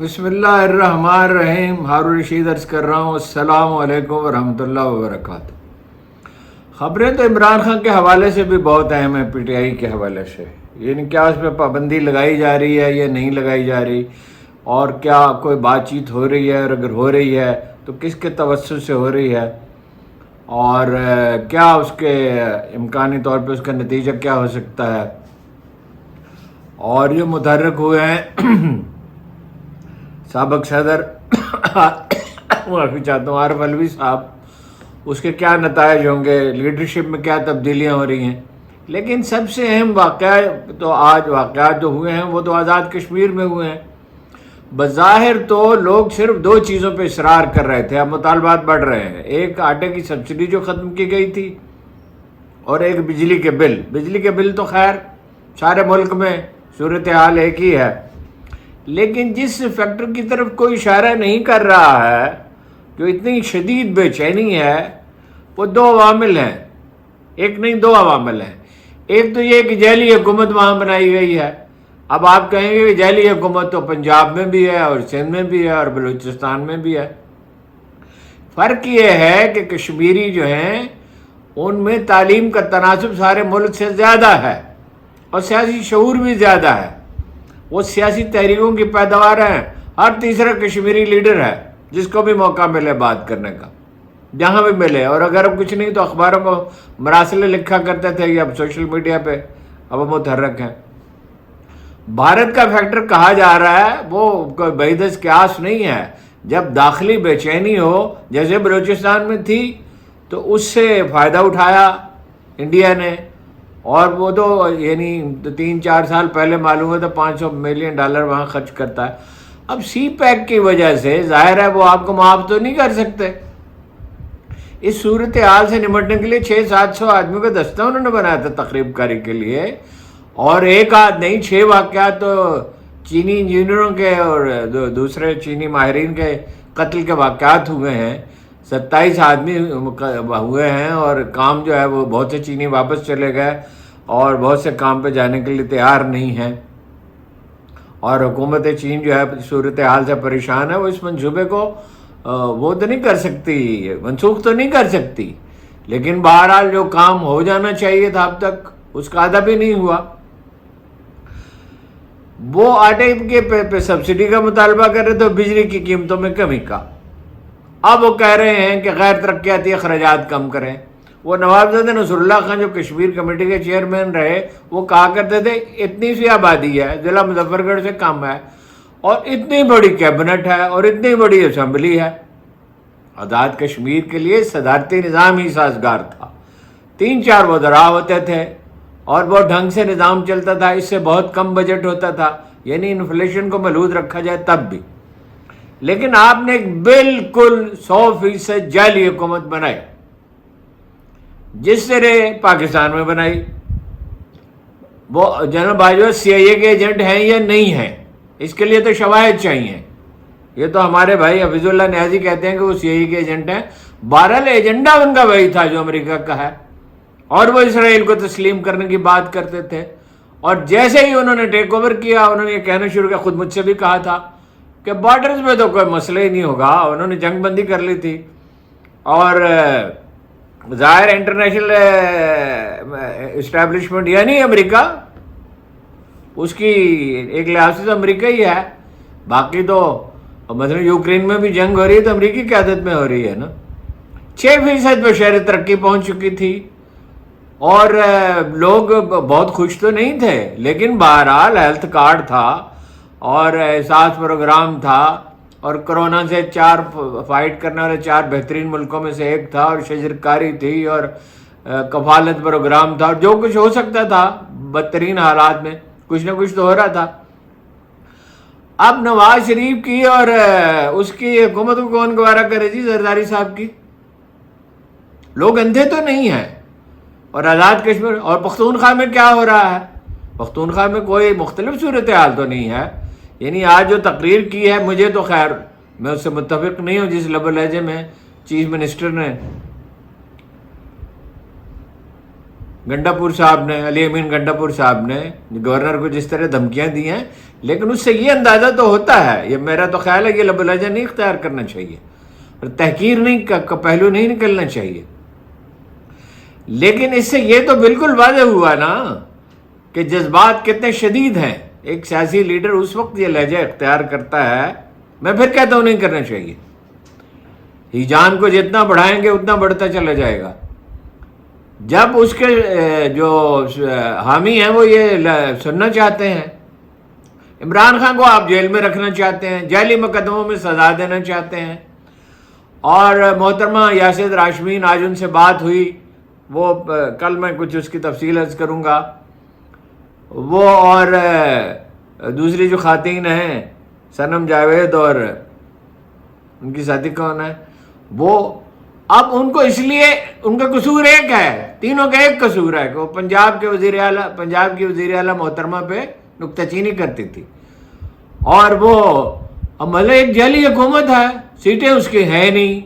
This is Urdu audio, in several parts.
بسم اللہ الرحمن الرحیم. ہارون رشید عرض کر رہا ہوں. السلام علیکم ورحمۃ اللہ وبرکاتہ. خبریں تو عمران خان کے حوالے سے بھی بہت اہم ہیں، پی ٹی آئی کے حوالے سے. یعنی کیا اس پہ پابندی لگائی جا رہی ہے یا نہیں لگائی جا رہی، اور کیا کوئی بات چیت ہو رہی ہے، اور اگر ہو رہی ہے تو کس کے توسط سے ہو رہی ہے، اور کیا اس کے امکانی طور پہ اس کا نتیجہ کیا ہو سکتا ہے. اور یہ متحرک ہوئے ہیں سابق صدر معافی چاہتا ہوں عارف علوی صاحب، اس کے کیا نتائج ہوں گے، لیڈرشپ میں کیا تبدیلیاں ہو رہی ہیں. لیکن سب سے اہم واقعات جو ہوئے ہیں وہ تو آزاد کشمیر میں ہوئے ہیں. بظاہر تو لوگ صرف دو چیزوں پہ اصرار کر رہے تھے، اب مطالبات بڑھ رہے ہیں. ایک آٹے کی سبسڈی جو ختم کی گئی تھی، اور ایک بجلی کے بل. بجلی کے بل تو خیر سارے ملک میں صورتحال ایک ہی ہے، لیکن جس فیکٹر کی طرف کوئی اشارہ نہیں کر رہا ہے، جو اتنی شدید بے چینی ہے، وہ دو عوامل ہیں. ایک نہیں، دو عوامل ہیں. ایک تو یہ کہ جعلی حکومت وہاں بنائی گئی ہے. اب آپ کہیں گے کہ جعلی حکومت تو پنجاب میں بھی ہے، اور سندھ میں بھی ہے، اور بلوچستان میں بھی ہے. فرق یہ ہے کہ کشمیری جو ہیں ان میں تعلیم کا تناسب سارے ملک سے زیادہ ہے، اور سیاسی شعور بھی زیادہ ہے. وہ سیاسی تحریکوں کی پیداوار ہیں. ہر تیسرا کشمیری لیڈر ہے جس کو بھی موقع ملے بات کرنے کا، جہاں بھی ملے. اور اگر اب کچھ نہیں تو اخباروں کو مراسلے لکھا کرتے تھے، یا اب سوشل میڈیا پہ اب متحرک ہیں. بھارت کا فیکٹر کہا جا رہا ہے وہ کوئی بعیدس قیاس نہیں ہے. جب داخلی بے چینی ہو جیسے بلوچستان میں تھی تو اس سے فائدہ اٹھایا انڈیا نے، اور وہ تو یعنی 3-4 سال پہلے معلوم ہوا تھا $500 ملین وہاں خرچ کرتا ہے. اب سی پیک کی وجہ سے ظاہر ہے وہ آپ کو معاف تو نہیں کر سکتے. اس صورتحال سے نمٹنے کے لیے 600-700 آدمیوں کا دستہ انہوں نے بنایا تھا تقریب کاری کے لیے، اور ایک آدھ نہیں 6 واقعات تو چینی انجینئروں کے اور دوسرے چینی ماہرین کے قتل کے واقعات ہوئے ہیں. 27 آدمی ہوئے ہیں، اور کام جو ہے وہ بہت سے چینی واپس چلے گئے، اور بہت سے کام پہ جانے کے لیے تیار نہیں ہیں. اور حکومت چین جو ہے صورتحال سے پریشان ہے. وہ اس منصوبے کو وہ تو نہیں کر سکتی، منسوخ تو نہیں کر سکتی، لیکن بہرحال جو کام ہو جانا چاہیے تھا اب تک اس کا آدھا بھی نہیں ہوا. وہ آٹے کے پہ سبسڈی کا مطالبہ کر رہے تو بجلی کی قیمتوں میں کمی کا. اب وہ کہہ رہے ہیں کہ غیر ترقیاتی اخراجات کم کریں. وہ نوابزادہ نصر اللہ خان جو کشمیر کمیٹی کے چیئرمین رہے، وہ کہا کرتے تھے اتنی سی آبادی ہے، ضلع مظفر گڑھ سے کم ہے، اور اتنی بڑی کیبنٹ ہے، اور اتنی بڑی اسمبلی ہے. آزاد کشمیر کے لیے صدارتی نظام ہی سازگار تھا. 3-4 وزراء ہوتے تھے، اور بہت ڈھنگ سے نظام چلتا تھا. اس سے بہت کم بجٹ ہوتا تھا، یعنی انفلیشن کو محدود رکھا جائے تب بھی. لیکن آپ نے ایک بالکل 100% جعلی حکومت بنائی، جس طرح پاکستان میں بنائی. وہ جنرل باجوہ سی آئی اے کے ایجنٹ ہیں یا نہیں ہیں، اس کے لیے تو شواہد چاہیے. یہ تو ہمارے بھائی حفیظ اللہ نیازی کہتے ہیں کہ وہ سی آئی اے کے ایجنٹ ہیں. بہرحال ایجنڈا ان کا وہی تھا جو امریکہ کا ہے، اور وہ اسرائیل کو تسلیم کرنے کی بات کرتے تھے. اور جیسے ہی انہوں نے ٹیک اوور کیا، انہوں نے یہ کہنا شروع کیا، خود مجھ سے بھی کہا تھا کہ بارڈرز میں تو کوئی مسئلہ ہی نہیں ہوگا. انہوں نے جنگ بندی کر لی تھی، اور ظاہر انٹرنیشنل اسٹیبلشمنٹ یعنی امریکہ، اس کی ایک لحاظ سے تو امریکہ ہی ہے. باقی تو مثلا یوکرین میں بھی جنگ ہو رہی ہے تو امریکی قیادت میں ہو رہی ہے نا. 6% پہ شہر ترقی پہنچ چکی تھی، اور لوگ بہت خوش تو نہیں تھے، لیکن بہرحال ہیلتھ کارڈ تھا، اور احساس پروگرام تھا، اور کرونا سے فائٹ کرنے والے 4 بہترین ملکوں میں سے ایک تھا، اور شجرکاری تھی، اور کفالت پروگرام تھا، اور جو کچھ ہو سکتا تھا بدترین حالات میں کچھ نہ کچھ تو ہو رہا تھا. اب نواز شریف کی اور اس کی حکومت کو کون گوارا کرے جی؟ زرداری صاحب کی. لوگ اندھے تو نہیں ہیں. اور آزاد کشمیر اور پختونخوا میں کیا ہو رہا ہے؟ پختونخوا میں کوئی مختلف صورتحال تو نہیں ہے. یعنی آج جو تقریر کی ہے، مجھے تو خیر میں اس سے متفق نہیں ہوں جس لب لہجے میں چیف منسٹر نے گنڈا پور صاحب نے، علی امین گنڈا پور صاحب نے گورنر کو جس طرح دھمکیاں دی ہیں، لیکن اس سے یہ اندازہ تو ہوتا ہے، یہ میرا تو خیال ہے کہ لب لہجہ نہیں اختیار کرنا چاہیے اور تحقیر نہیں کا پہلو نہیں نکلنا چاہیے، لیکن اس سے یہ تو بالکل واضح ہوا نا کہ جذبات کتنے شدید ہیں۔ ایک سیاسی لیڈر اس وقت یہ لہجہ اختیار کرتا ہے، میں پھر کہتا ہوں نہیں کرنا چاہیے۔ ہیجان کو جتنا بڑھائیں گے اتنا بڑھتا چلا جائے گا۔ جب اس کے جو حامی ہیں وہ یہ سننا چاہتے ہیں، عمران خان کو آپ جیل میں رکھنا چاہتے ہیں، جعلی مقدموں میں سزا دینا چاہتے ہیں، اور محترمہ یاسر راشمین، آج ان سے بات ہوئی، وہ کل میں کچھ اس کی تفصیل عرض کروں گا، وہ اور دوسری جو خواتین ہیں صنم جاوید اور ان کی ساتھی کون ہے، وہ اب ان کو اس لیے ان کا قصور ایک ہے، تینوں کا ایک قصور ہے کہ وہ پنجاب کی وزیر اعلیٰ محترمہ پہ نکتہ چینی کرتی تھی، اور وہ عمل ایک جعلی حکومت ہے، سیٹیں اس کی ہیں نہیں۔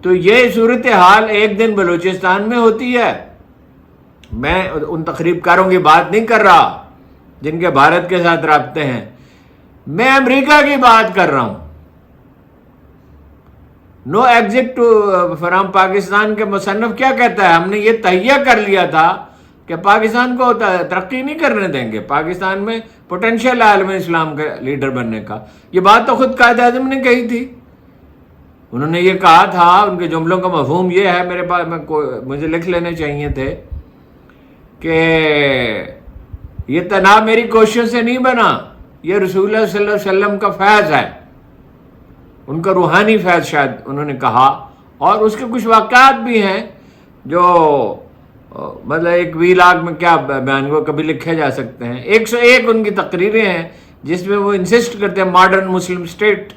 تو یہ صورتحال ایک دن بلوچستان میں ہوتی ہے۔ میں ان تقریب کاروں کی بات نہیں کر رہا جن کے بھارت کے ساتھ رابطے ہیں، میں امریکہ کی بات کر رہا ہوں۔ نو ایگزٹ فرام پاکستان کے مصنف کیا کہتا ہے؟ ہم نے یہ تہیہ کر لیا تھا کہ پاکستان کو ترقی نہیں کرنے دیں گے، پاکستان میں پوٹینشیل عالم اسلام کا لیڈر بننے کا۔ یہ بات تو خود قائد اعظم نے کہی تھی، انہوں نے یہ کہا تھا، ان کے جملوں کا مفہوم یہ ہے، میرے پاس مجھے لکھ لینے چاہیے تھے کہ یہ تناب میری کوششوں سے نہیں بنا، یہ رسول اللہ صلی اللہ علیہ وسلم کا فیض ہے، ان کا روحانی فیض شاید انہوں نے کہا۔ اور اس کے کچھ واقعات بھی ہیں جو مطلب ایک ویلاگ میں کیا بیان کو کبھی لکھے جا سکتے ہیں۔ 101 ان کی تقریریں ہیں جس میں وہ انسسٹ کرتے ہیں ماڈرن مسلم اسٹیٹ،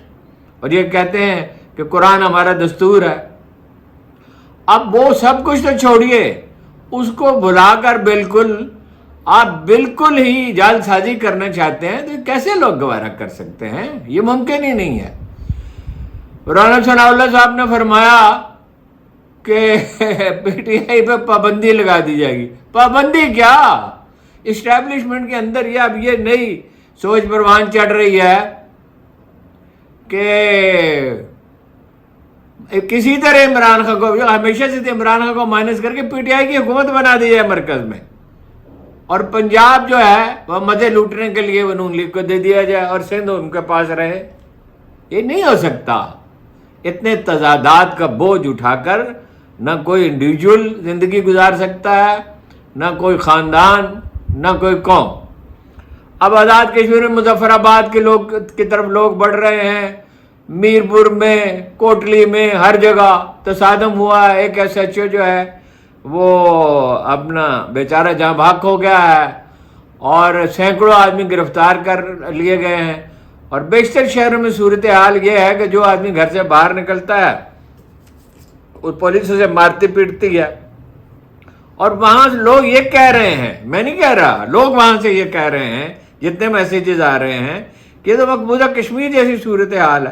اور یہ کہتے ہیں کہ قرآن ہمارا دستور ہے۔ اب وہ سب کچھ تو چھوڑیے، اس کو بھلا کر آپ بالکل ہی جعل سازی کرنا چاہتے ہیں، تو کیسے لوگ گوارا کر سکتے ہیں؟ یہ ممکن ہی نہیں ہے۔ مولانا ثناء اللہ صاحب نے فرمایا کہ پی ٹی آئی پہ پابندی لگا دی جائے گی۔ پابندی کیا؟ اسٹیبلشمنٹ کے اندر یہ اب یہ نئی سوچ پروان چڑھ رہی ہے کہ کسی طرح عمران خان کو، ہمیشہ سے عمران خان کو مائنس کر کے پی ٹی آئی کی حکومت بنا دی جائے مرکز میں، اور پنجاب جو ہے وہ مزے لوٹنے کے لیے وہ نون لیگ کو دے دیا جائے اور سندھ ان کے پاس رہے۔ یہ نہیں ہو سکتا۔ اتنے تضادات کا بوجھ اٹھا کر نہ کوئی انڈیویجول زندگی گزار سکتا ہے، نہ کوئی خاندان، نہ کوئی قوم۔ اب آزاد کشمیر میں مظفر آباد کے لوگ کی طرف لوگ بڑھ رہے ہیں، میرپور میں، کوٹلی میں، ہر جگہ تصادم ہوا ہے۔ ایک ایس ایچ او جو ہے وہ اپنا بیچارہ جہاں بھاگ ہو گیا ہے، اور سینکڑوں آدمی گرفتار کر لیے گئے ہیں، اور بیشتر شہروں میں صورتحال یہ ہے کہ جو آدمی گھر سے باہر نکلتا ہے اس پولیس اسے مارتی پیٹتی ہے۔ اور وہاں لوگ یہ کہہ رہے ہیں، میں نہیں کہہ رہا، لوگ وہاں سے یہ کہہ رہے ہیں، جتنے میسیجز آ رہے ہیں کہ یہ تو مقبوضہ کشمیر جیسی صورتحال ہے۔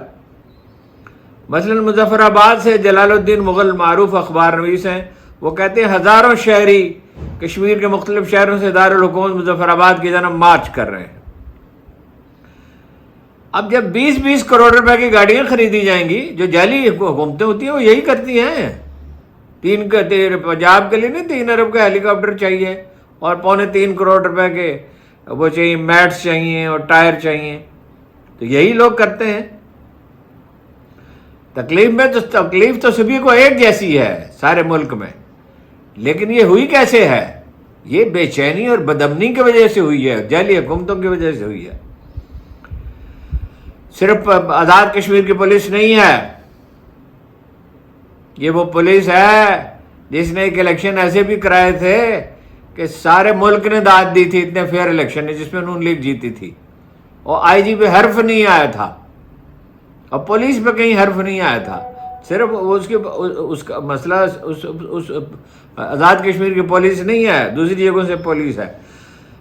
مثلا مظفر آباد سے جلال الدین مغل معروف اخبار نویس ہیں، وہ کہتے ہیں ہزاروں شہری کشمیر کے مختلف شہروں سے دارالحکومت مظفر آباد کی جانب مارچ کر رہے ہیں۔ اب جب 20-20 کروڑ روپے کی گاڑیاں خریدی جائیں گی، جو جعلی حکومتیں ہوتی ہیں وہ یہی کرتی ہیں، پنجاب کے لیے نہیں 3 ارب کا ہیلی کاپٹر چاہیے، اور 2.25 کروڑ روپے کے وہ چاہیے، میٹس چاہیے اور ٹائر چاہیے، تو یہی لوگ کرتے ہیں۔ تکلیف تو سبھی کو ایک جیسی ہے سارے ملک میں، لیکن یہ ہوئی کیسے ہے؟ یہ بے چینی اور بدامنی کی وجہ سے ہوئی ہے، جعلی حکومتوں کی وجہ سے ہوئی ہے۔ صرف آزاد کشمیر کی پولیس نہیں ہے، یہ وہ پولیس ہے جس نے ایک الیکشن ایسے بھی کرائے تھے کہ سارے ملک نے داد دی تھی، اتنے فیئر الیکشن ہے جس میں نون لیگ جیتی تھی، اور آئی جی پہ حرف نہیں آیا تھا، اور پولیس پہ کہیں حرف نہیں آیا تھا۔ صرف اس کا مسئلہ اس آزاد کشمیر کی پولیس نہیں ہے، دوسری جگہوں سے پولیس ہے۔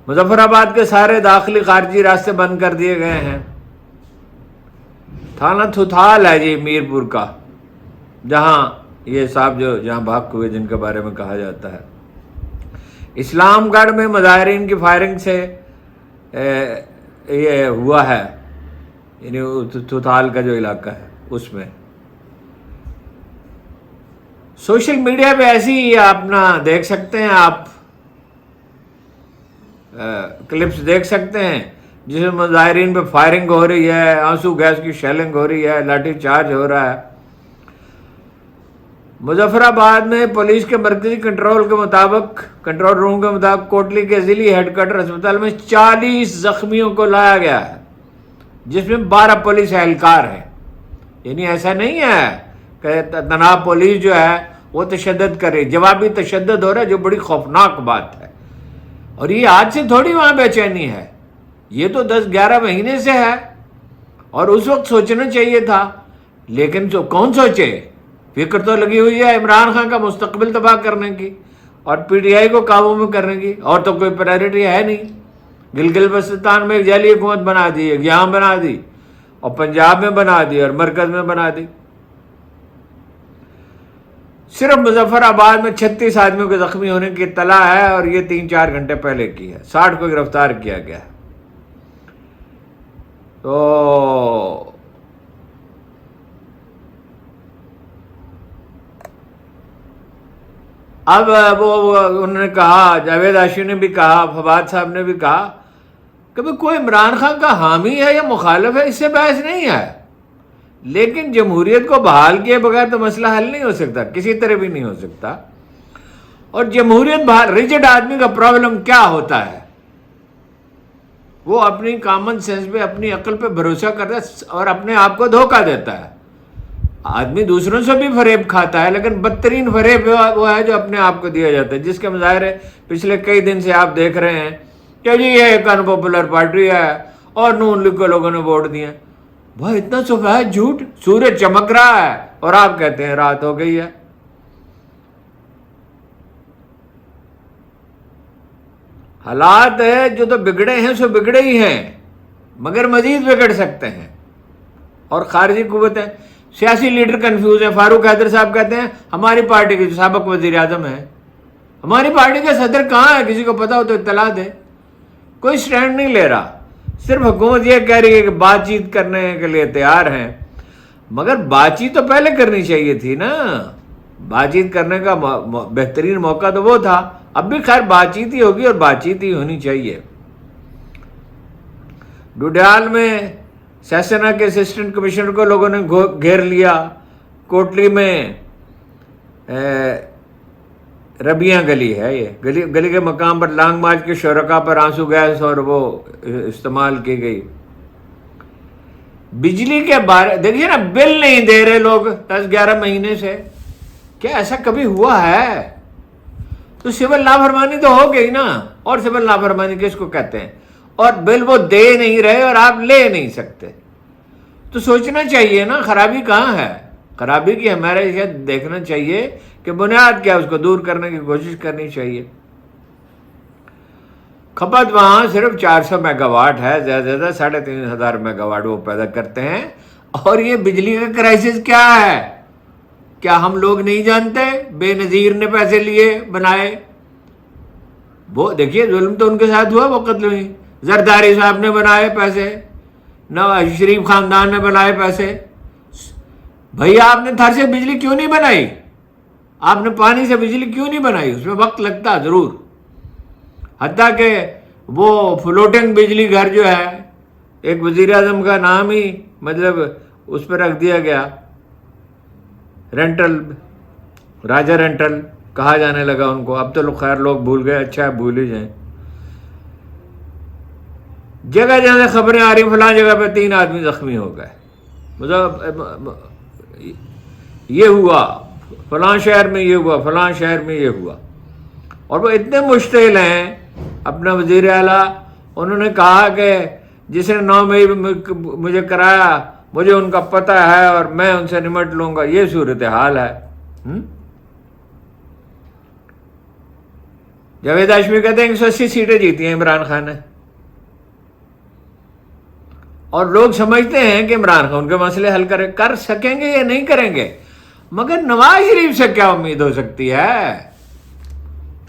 مظفر آباد کے سارے داخلی خارجی راستے بند کر دیے گئے ہیں۔ تھانہ تھوتھال ہے جی میرپور کا، جہاں یہ صاحب جہاں بھاگ ہوئے جن کے بارے میں کہا جاتا ہے۔ اسلام گڑھ میں مظاہرین کی فائرنگ سے یہ ہوا ہے، یعنی تھوتھال کا جو علاقہ ہے اس میں سوشل میڈیا پہ ایسی اپنا دیکھ سکتے ہیں آپ، کلپس دیکھ سکتے ہیں جس میں مظاہرین پہ فائرنگ ہو رہی ہے، آنسو گیس کی شیلنگ ہو رہی ہے، لاٹھی چارج ہو رہا ہے۔ مظفر آباد میں پولیس کے مرکزی کنٹرول روم کے مطابق کوٹلی کے ضلعی ہیڈ کوارٹر ہسپتال میں 40 زخمیوں کو لایا گیا ہے، جس میں 12 پولیس اہلکار ہیں۔ یعنی ایسا نہیں ہے کہ تنہا پولیس جو ہے وہ تشدد کرے، جوابی تشدد ہو رہا ہے، جو بڑی خوفناک بات ہے۔ اور یہ آج سے تھوڑی وہاں بے چینی ہے، یہ تو 10-11 مہینے سے ہے، اور اس وقت سوچنا چاہیے تھا، لیکن کون سوچے؟ فکر تو لگی ہوئی ہے عمران خان کا مستقبل تباہ کرنے کی اور پی ٹی آئی کو قابو میں کرنے کی، اور تو کوئی پرائرٹی ہے نہیں۔ گلگت بلتستان میں ایک جعلی حکومت بنا دی، ایک یہاں بنا دی، اور پنجاب میں بنا دی، اور مرکز میں بنا دی۔ صرف مظفر آباد میں 36 آدمیوں کے زخمی ہونے کی اطلاع ہے، اور یہ 3-4 گھنٹے پہلے کی ہے۔ 60 کو گرفتار کیا گیا ہے۔ تو اب وہ انہوں نے کہا، جاوید ہاشمی نے بھی کہا، فواد صاحب نے بھی کہا کہ کوئی عمران خان کا حامی ہے یا مخالف ہے، اس سے بحث نہیں ہے، لیکن جمہوریت کو بحال کیے بغیر تو مسئلہ حل نہیں ہو سکتا، کسی طرح بھی نہیں ہو سکتا۔ اور جمہوریت بحال، ریجڈ آدمی کا پرابلم کیا ہوتا ہے؟ وہ اپنی کامن سینس پہ، اپنی عقل پہ بھروسہ کرتا ہے اور اپنے آپ کو دھوکہ دیتا ہے۔ آدمی دوسروں سے بھی فریب کھاتا ہے، لیکن بدترین فریب وہ ہے جو اپنے آپ کو دیا جاتا ہے، جس کے مظاہرے پچھلے کئی دن سے آپ دیکھ رہے ہیں کہ جی یہ ایک ان پاپولر پارٹی ہے اور نون لیگ کو لوگوں نے ووٹ دیا۔ وہ اتنا سفید جھوٹ، سورج چمک رہا ہے اور آپ کہتے ہیں رات ہو گئی ہے۔ حالات ہے جو تو بگڑے ہیں سو بگڑے ہی ہیں، مگر مزید بگڑ سکتے ہیں۔ اور خارجی قوتیں، سیاسی لیڈر کنفیوز ہیں۔ فاروق حیدر صاحب کہتے ہیں ہماری پارٹی کے جو سابق وزیر اعظم ہیں، ہماری پارٹی کا صدر کہاں ہے، کسی کو پتا ہو تو اطلاع دے۔ کوئی سٹینڈ نہیں لے رہا، صرف حکومت یہ کہہ رہی ہے کہ بات چیت کرنے کے لیے تیار ہیں، مگر بات چیت تو پہلے کرنی چاہیے تھی نا۔ بات چیت کرنے کا بہترین موقع تو وہ تھا۔ اب بھی خیر بات چیت ہی ہوگی اور بات چیت ہی ہونی چاہیے۔ ڈوڈیال میں سیسنا کے اسسٹنٹ کمشنر کو لوگوں نے گھیر لیا۔ کوٹلی میں ربیاں گلی ہے، یہ گلی کے مقام پر لانگ مارچ کے شرکاء پر آنسو گیس اور وہ استعمال کی گئی۔ بجلی کے بارے دیکھیے نا، بل نہیں دے رہے لوگ 10-11 مہینے سے۔ کیا ایسا کبھی ہوا ہے؟ تو سول نافرمانی تو ہو گئی نا، اور سول نافرمانی کس کو کہتے ہیں؟ اور بل وہ دے نہیں رہے اور آپ لے نہیں سکتے، تو سوچنا چاہیے نا خرابی کہاں ہے۔ خرابی کی ہمارے شاید دیکھنا چاہیے کہ بنیاد کیا، اس کو دور کرنے کی کوشش کرنی چاہیے۔ کھپت وہاں صرف 400 میگا واٹ ہے، زیادہ سے زیادہ 3500 میگا واٹ وہ پیدا کرتے ہیں۔ اور یہ بجلی کا کرائسس کیا ہے؟ کیا ہم لوگ نہیں جانتے؟ بے نظیر نے پیسے لیے بنائے، وہ دیکھیے ظلم تو ان کے ساتھ ہوا، وہ قتل ہوئی۔ زرداری صاحب نے بنائے پیسے، نواز شریف خاندان نے بنائے پیسے۔ بھئی آپ نے تھر سے بجلی کیوں نہیں بنائی؟ آپ نے پانی سے بجلی کیوں نہیں بنائی؟ اس میں وقت لگتا ضرور، حتیٰ کہ وہ فلوٹنگ بجلی گھر جو ہے، ایک وزیر اعظم کا نام ہی مطلب اس پہ رکھ دیا گیا، رینٹل، راجہ رینٹل کہا جانے لگا ان کو۔ اب تو خیر لوگ بھول گئے، اچھا ہے بھول ہی جائیں۔ جگہ جگہ خبریں آ رہی فلاں جگہ پہ 3 آدمی زخمی ہو گئے، مطلب یہ ہوا فلاں شہر میں، یہ ہوا فلاں شہر میں، یہ ہوا۔ اور وہ اتنے مشتعل ہیں اپنا وزیر اعلیٰ، انہوں نے کہا کہ جس نے 9 مئی مجھے کرایا مجھے ان کا پتہ ہے اور میں ان سے نمٹ لوں گا۔ یہ صورتحال ہے۔ جاوید ہاشمی کہتے ہیں 180 سیٹیں جیتی ہیں عمران خان نے، اور لوگ سمجھتے ہیں کہ عمران خان ان کے مسئلے حل کر سکیں گے یا نہیں کریں گے، مگر نواز شریف سے کیا امید ہو سکتی ہے؟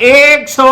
100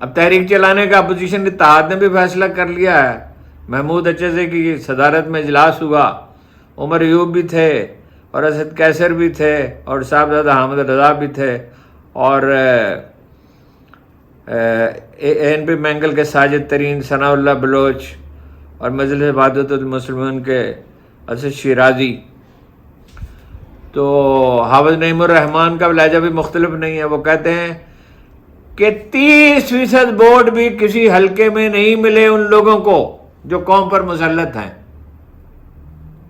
اب تحریک چلانے کا اپوزیشن اتحاد نے بھی فیصلہ کر لیا ہے. محمود اچیزے کی صدارت میں اجلاس ہوا, عمر ایوب بھی تھے اور اسد کیسر بھی تھے اور صاحبزادہ حامد رضا بھی تھے اور ANP مینگل کے ساجد ترین ثناء اللہ بلوچ اور مجلس وحدت المسلمین کے اسد شیرازی. تو حافظ نعیم الرحمان کا لہجہ بھی مختلف نہیں ہے. وہ کہتے ہیں کہ 30% ووٹ بھی کسی حلقے میں نہیں ملے ان لوگوں کو جو قوم پر مسلط ہیں.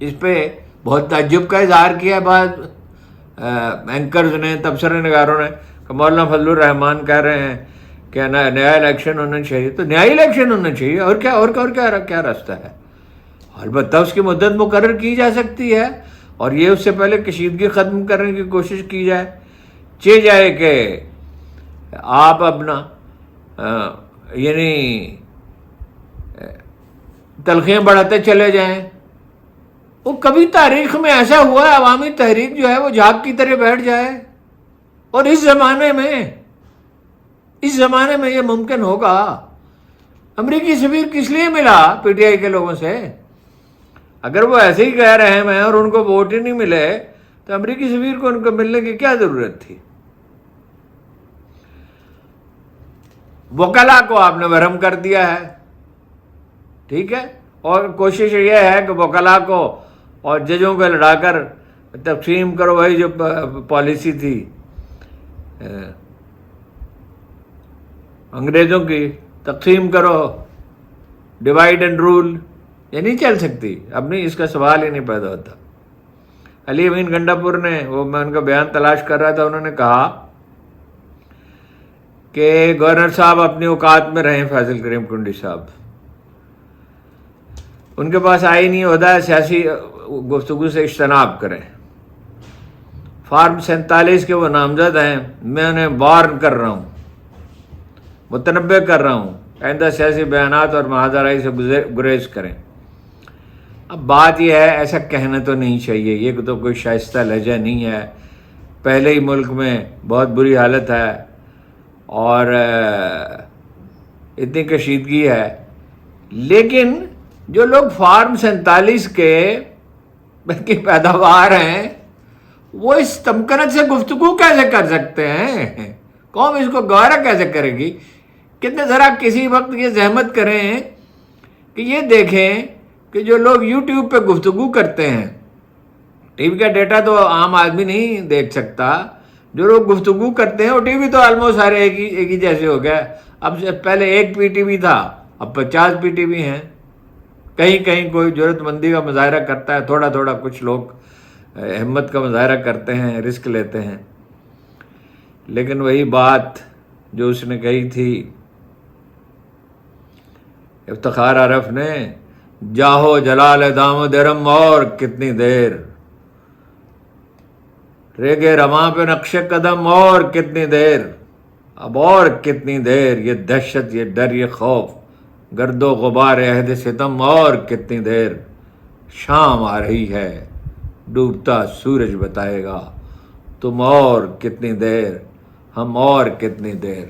اس پہ بہت تعجب کا اظہار کیا بعض اینکرز نے, تبصرہ نگاروں نے, کہ مولانا فضل الرحمان کہہ رہے ہیں کہ نیا الیکشن ہونا چاہیے. تو نیا الیکشن ہونا چاہیے, اور کیا راستہ ہے؟ البتہ اس کی مدت مقرر کی جا سکتی ہے اور یہ اس سے پہلے کشیدگی ختم کرنے کی کوشش کی جائے کہ آپ اپنا یعنی تلخیاں بڑھاتے چلے جائیں. وہ کبھی تاریخ میں ایسا ہوا ہے عوامی تحریک جو ہے وہ جھاگ کی طرح بیٹھ جائے؟ اور اس زمانے میں یہ ممکن ہوگا؟ امریکی سفیر کس لیے ملا PTI کے لوگوں سے؟ اگر وہ ایسے ہی غیر اہم ہیں اور ان کو ووٹ ہی نہیں ملے تو امریکی سفیر کو ان کو ملنے کی کیا ضرورت تھی؟ وکلا کو آپ نے برہم کر دیا ہے, ٹھیک ہے, اور کوشش یہ ہے کہ وکلا کو اور ججوں کو لڑا کر تقسیم کرو. وہی جو پالیسی تھی انگریزوں کی, تقسیم کرو, ڈیوائڈ اینڈ رول, یہ نہیں چل سکتی. اب نہیں, اس کا سوال ہی نہیں پیدا ہوتا. علی امین گنڈا پور نے, وہ میں ان کا بیان تلاش کر رہا تھا, انہوں نے کہا کہ گورنر صاحب اپنی اوقات میں رہیں. فیصل کریم کنڈی صاحب, ان کے پاس آئی نہیں ہوتا ہے, سیاسی گفتگو سے اجتناب کریں. فارم 47 کے وہ نامزد ہیں, میں انہیں وارن کر رہا ہوں, متنبہ کر رہا ہوں, آئندہ سیاسی بیانات اور محاذرائی سے گریز کریں. اب بات یہ ہے, ایسا کہنا تو نہیں چاہیے, یہ تو کوئی شائستہ لہجہ نہیں ہے. پہلے ہی ملک میں بہت بری حالت ہے اور اتنی کشیدگی ہے. لیکن جو لوگ فارم 47 کی پیداوار ہیں وہ اس تمکنت سے گفتگو کیسے کر سکتے ہیں؟ قوم اس کو گوارا کیسے کرے گی؟ کتنے ذرا کسی وقت یہ زحمت کریں کہ یہ دیکھیں کہ جو لوگ یوٹیوب پہ گفتگو کرتے ہیں, ٹی وی کا ڈیٹا تو عام آدمی نہیں دیکھ سکتا, جو لوگ گفتگو کرتے ہیں, وہ ٹی وی تو آلموسٹ سارے ایک ہی جیسے ہو گیا. اب پہلے ایک PTV تھا, اب 50 PTV ہیں. کہیں کہیں کوئی جرات مندی کا مظاہرہ کرتا ہے, تھوڑا کچھ لوگ ہمت کا مظاہرہ کرتے ہیں, رسک لیتے ہیں. لیکن وہی بات جو اس نے کہی تھی افتخار عرف نے, جاہو جلال دام درم اور کتنی دیر, ریگے رواں پہ نقش قدم اور کتنی دیر, اب اور کتنی دیر, یہ دہشت, یہ ڈر, یہ خوف, گرد و غبار عہد ستم اور کتنی دیر, شام آ رہی ہے, ڈوبتا سورج بتائے گا, تم اور کتنی دیر, ہم اور کتنی دیر.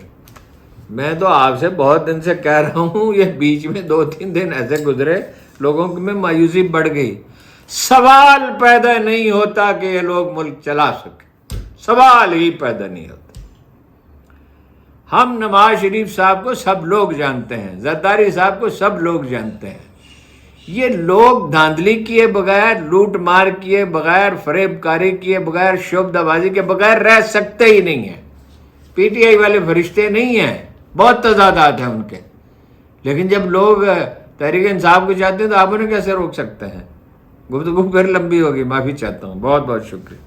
میں تو آپ سے بہت دن سے کہہ رہا ہوں, یہ بیچ میں 2-3 دن ایسے گزرے, لوگوں میں مایوسی بڑھ گئی. سوال پیدا نہیں ہوتا کہ یہ لوگ ملک چلا سکے, سوال ہی پیدا نہیں ہوتا. ہم نواز شریف صاحب کو سب لوگ جانتے ہیں, زرداری صاحب کو سب لوگ جانتے ہیں. یہ لوگ دھاندلی کیے بغیر, لوٹ مار کیے بغیر, فریب کاری کیے بغیر, شعبدہ بازی کے بغیر رہ سکتے ہی نہیں ہیں. PTI والے فرشتے نہیں ہیں, بہت تضادات ہیں ان کے. لیکن جب لوگ تحریک انصاف کو چاہتے ہیں تو آپ انہیں کیسے روک سکتے ہیں؟ گفتگو پھر لمبی ہوگی, معافی چاہتا ہوں. بہت بہت شکریہ.